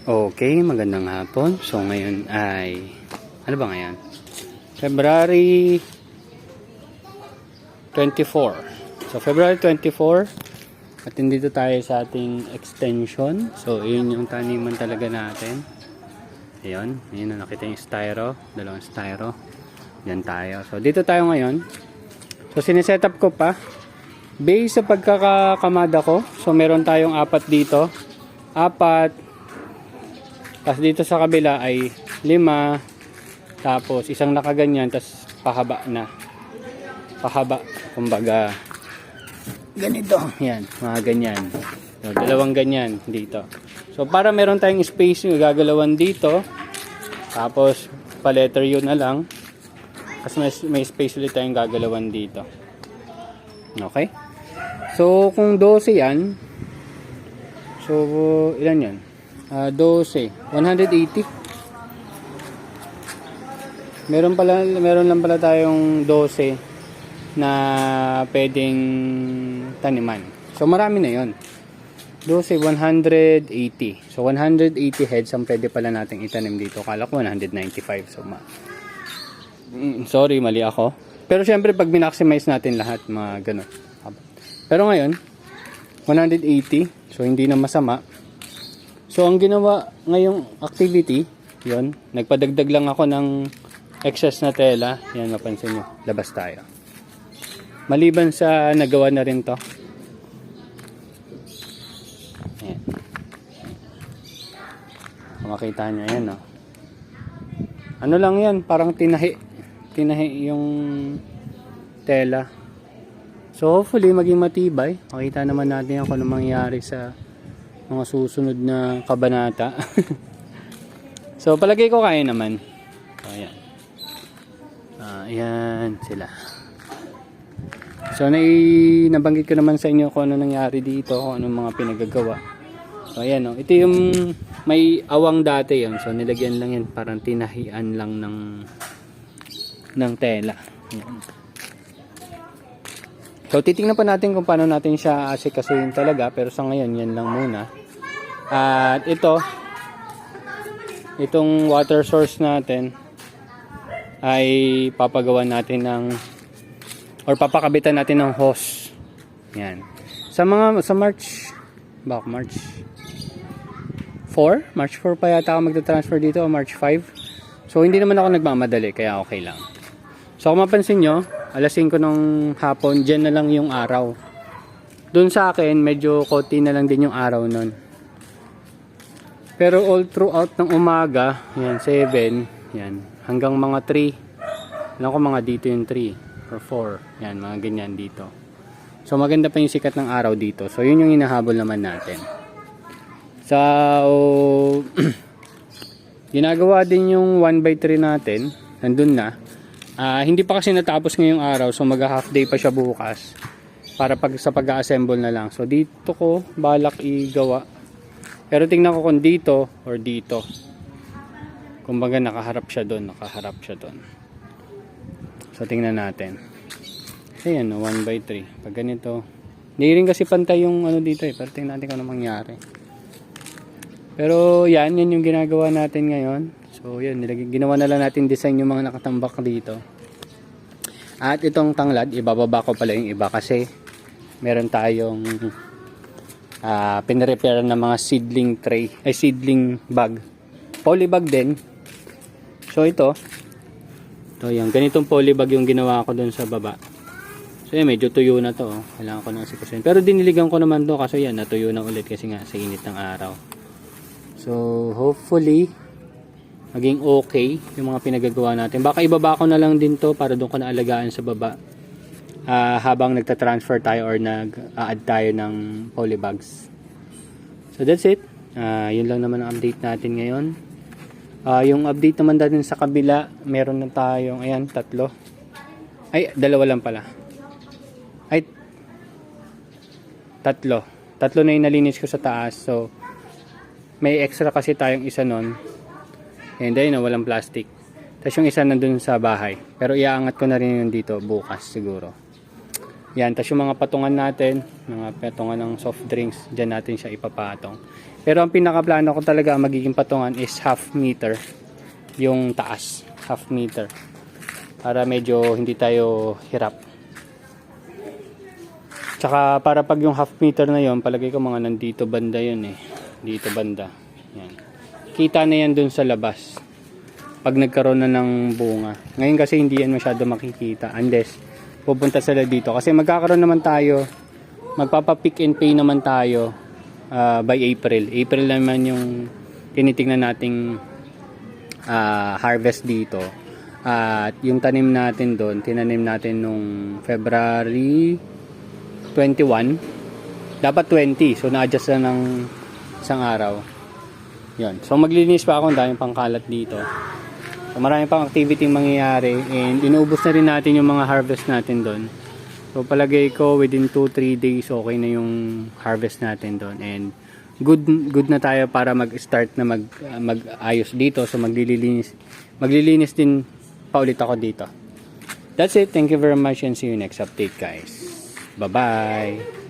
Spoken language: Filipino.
Okay, magandang hapon. So ngayon ay ano ba ngayon? February 24. So February 24 at dito tayo sa ating extension. So yun yung taniman talaga natin. Ayun na nakita yung styro, dalawang styro. Diyan tayo. So dito tayo ngayon. So siniset up ko pa base sa pagkakakamada ko. So meron tayong apat dito. Tapos dito sa kabila ay 5. Tapos isang nakaganyan. Tapos pahaba na. Pahaba. Kumbaga ganito. Yan. Mga ganyan. So, dalawang ganyan dito. So para meron tayong space yung gagalawan dito. Tapos pa letter U na lang. Kasi may space ulit tayong gagalawan dito. Okay? So kung 12 yan. So ilan yan? 12, 180. Meron lang pala tayong 12 na pwedeng taniman. So marami na 'yon. 12, 180. So 180 heads ang pwede pala nating itanim dito. Kala ko 195. So sorry, mali ako. Pero syempre pag minaximize natin lahat, mga ganun. Pero ngayon 180. So hindi na masama. So ang ginawa ngayong activity, yon, nagpadagdag lang ako ng excess na tela. Yan, mapansin nyo, labas tayo. Maliban sa nagawa na rin to. Ayan. Makita nyo, yan, no? Ano lang yan, parang tinahi yung tela. So hopefully maging matibay. Makita naman natin kung ano mangyari sa mga susunod na kabanata. So palagay ko kaya naman. So ayan. Ayan sila. So nabanggit ko naman sa inyo kung ano nangyari dito, kung anong mga pinagagawa. So ayan, no. Ito yung may awang dati yan. So nilagyan lang yan, parang tinahian lang ng tela. Ayan. So titingnan pa natin kung paano natin siya asikasuhin talaga, pero sa ngayon yan lang muna. At itong water source natin ay papagawa natin papakabitan natin ng hose. Yan. Sa March 4? March 4 pa yata ako magta-transfer dito, o March 5. So hindi naman ako nagmamadali, kaya okay lang. So kung mapansin nyo, alas 5 ng hapon, dyan na lang yung araw. Doon sa akin, medyo konti na lang din yung araw nun. Pero all throughout ng umaga, yan, 7, yan, hanggang mga 3. Alam ko mga dito yung 3 or 4. Yan, mga ganyan dito. So maganda pa yung sikat ng araw dito. So yun yung hinahabol naman natin. So, ginagawa din yung 1/3 natin. Nandun na. Hindi pa kasi natapos ngayong araw, so mag-half day pa siya bukas para sa pag-assemble na lang. So dito ko balak igawa, pero tingnan ko kung dito or dito. Kumbaga nakaharap siya doon. So tingnan natin. Ayan, 1/3. Pag ganito, hindi rin kasi pantay yung ano dito pero tingnan natin kung ano mangyari. Pero yan yung ginagawa natin ngayon. So yan, ginawa na lang natin design yung mga nakatambak dito. At itong tanglad, ibababa ko pala yung iba kasi meron tayong pinarepair ng mga seedling bag. Polybag din. So ito yung ganitong polybag yung ginawa ko doon sa baba. So yan, medyo tuyo na to. Kailangan ko nang sikusin. Pero diniligan ko naman to kasi yan, natuyo na ulit kasi nga sa init ng araw. So hopefully maging okay yung mga pinagagawa natin. Baka ibaba ko na lang din to para doon ko na alagaan sa baba habang nagta-transfer tayo or nag-add tayo ng polybags. So that's it. Yun lang naman ang update natin ngayon. Yung update naman natin sa kabila, meron na tayong, ayan, 3. Ay, 2 lang pala. Ay, 3 na yung nalinis ko sa taas. So may extra kasi tayong isa nun. And then, walang plastic. Tapos yung isa nandun sa bahay. Pero iaangat ko na rin yun dito bukas siguro. Yan, tas yung mga patungan natin, mga patungan ng soft drinks, dyan natin siya ipapatong. Pero ang pinakaplano ko talaga magiging patungan is half meter. Yung taas, half meter. Para medyo hindi tayo hirap. Tsaka para pag yung half meter na yon, palagay ko mga nandito banda yun eh. Dito banda. Yan. Kita na yan dun sa labas. Pag nagkaroon na ng bunga. Ngayon kasi hindi yan masyado makikita unless pupunta sila dito. Kasi magkakaroon naman tayo, magpapa-pick and pay naman tayo by April. April naman yung tinitingnan nating harvest dito. At yung tanim natin doon, tinanim natin nung February 21. Dapat 20. So na-adjust na ng isang araw. Yun. So maglinis pa ako, daming pangkalat dito. So, marami pang activity mangyayari and inuubos na rin natin yung mga harvest natin doon. So palagay ko within 2-3 days okay na yung harvest natin doon and good na tayo para mag-start na mag-ayos dito. So maglilinis din pa ulit ako dito. That's it. Thank you very much and see you next update guys. Bye-bye.